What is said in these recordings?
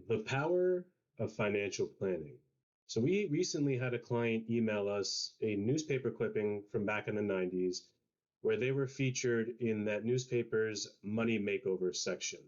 The power of financial planning. So we recently had a client email us a newspaper clipping from back in the 90s where they were featured in that newspaper's money makeover section.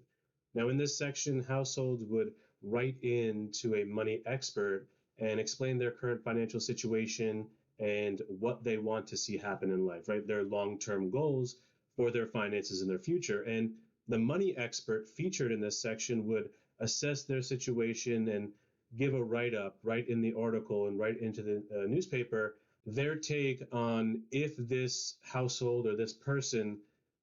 Now, in this section, households would write in to a money expert and explain their current financial situation and what they want to see happen in life, right? Their long-term goals for their finances in their future. And the money expert featured in this section would assess their situation and give a write-up right in the article and right into the newspaper, their take on if this household or this person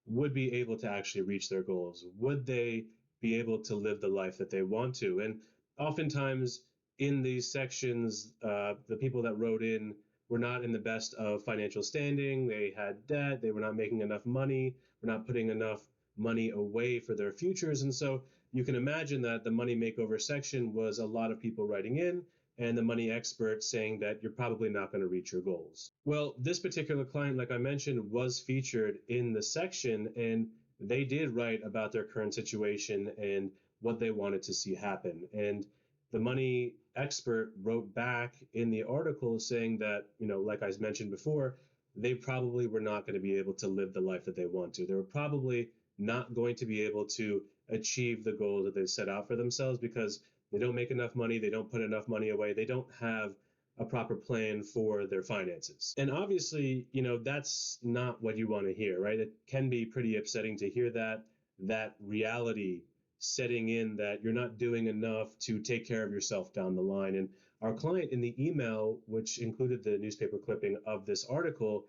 would be able to actually reach their goals. Would they be able to live the life that they want to? And oftentimes in these sections, the people that wrote in were not in the best of financial standing. They had debt. They were not making enough money. Were not putting enough money away for their futures. And so you can imagine that the money makeover section was a lot of people writing in and the money expert saying that you're probably not going to reach your goals. Well, this particular client, like I mentioned, was featured in the section, and they did write about their current situation and what they wanted to see happen. And the money expert wrote back in the article saying that, like I mentioned before, they probably were not going to be able to live the life that they want to. They were probably not going to be able to achieve the goals that they set out for themselves because they don't make enough money, they don't put enough money away, they don't have a proper plan for their finances. And obviously, that's not what you want to hear, right? It can be pretty upsetting to hear that reality setting in that you're not doing enough to take care of yourself down the line. And our client in the email, which included the newspaper clipping of this article,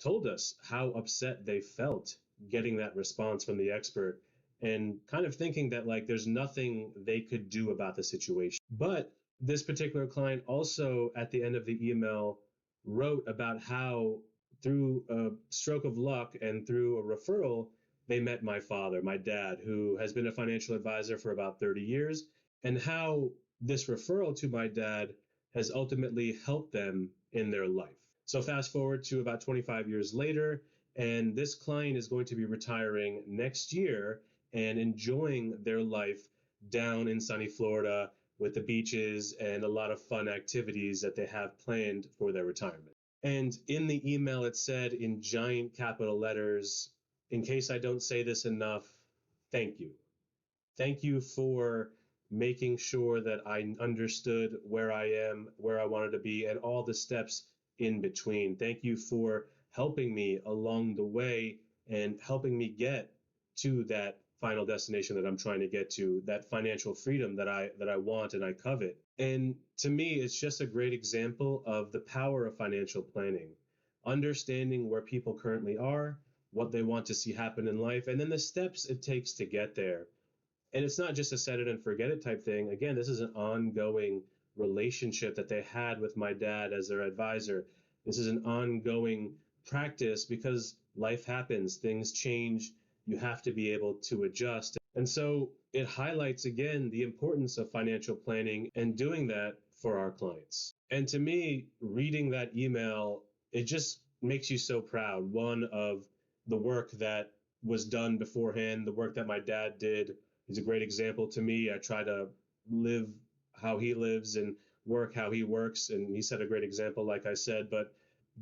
told us how upset they felt getting that response from the expert and kind of thinking that like there's nothing they could do about the situation. But this particular client also at the end of the email wrote about how through a stroke of luck and through a referral, they met my father, my dad, who has been a financial advisor for about 30 years, and how this referral to my dad has ultimately helped them in their life. So fast forward to about 25 years later, and this client is going to be retiring next year and enjoying their life down in sunny Florida with the beaches and a lot of fun activities that they have planned for their retirement. And in the email, it said in giant capital letters, in case I don't say this enough, thank you. Thank you for making sure that I understood where I am, where I wanted to be, and all the steps in between. Thank you for helping me along the way and helping me get to that final destination that I'm trying to get to, that financial freedom that I want and I covet. And to me, it's just a great example of the power of financial planning, understanding where people currently are, what they want to see happen in life, and then the steps it takes to get there. And it's not just a set it and forget it type thing. Again, this is an ongoing relationship that they had with my dad as their advisor. This is an ongoing practice because life happens, things change, you have to be able to adjust. And so it highlights again the importance of financial planning and doing that for our clients. And to me, reading that email, it just makes you so proud. One, of the work that was done beforehand, the work that my dad did. He's a great example to me. I try to live how he lives and work how he works. And he set a great example, like I said. But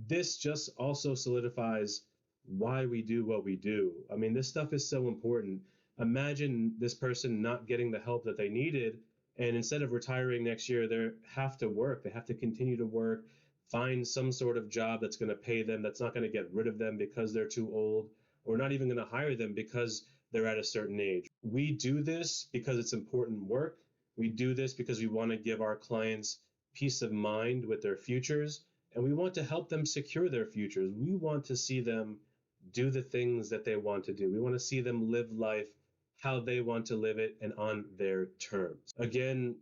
this just also solidifies why we do what we do. I mean, this stuff is so important. Imagine this person not getting the help that they needed. And instead of retiring next year, they have to work. They have to continue to work, find some sort of job that's going to pay them, that's not going to get rid of them because they're too old, or not even going to hire them because they're at a certain age. We do this because it's important work. We do this because we want to give our clients peace of mind with their futures, and we want to help them secure their futures. We want to see them do the things that they want to do. We want to see them live life how they want to live it and on their terms. Again,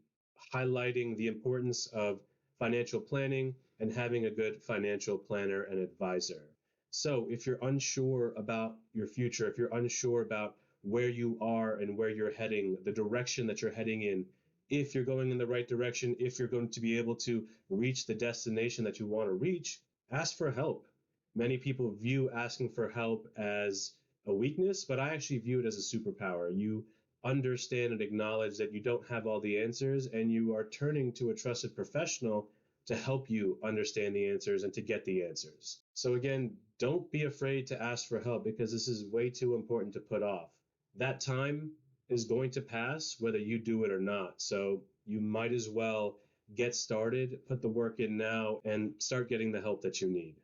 highlighting the importance of financial planning and having a good financial planner and advisor. So if you're unsure about your future, if you're unsure about where you are and where you're heading, the direction that you're heading in, if you're going in the right direction, if you're going to be able to reach the destination that you want to reach, ask for help. Many people view asking for help as a weakness, but I actually view it as a superpower. You understand and acknowledge that you don't have all the answers, and you are turning to a trusted professional to help you understand the answers and to get the answers. So again, don't be afraid to ask for help, because this is way too important to put off. That time is going to pass whether you do it or not. So you might as well get started, put the work in now, and start getting the help that you need.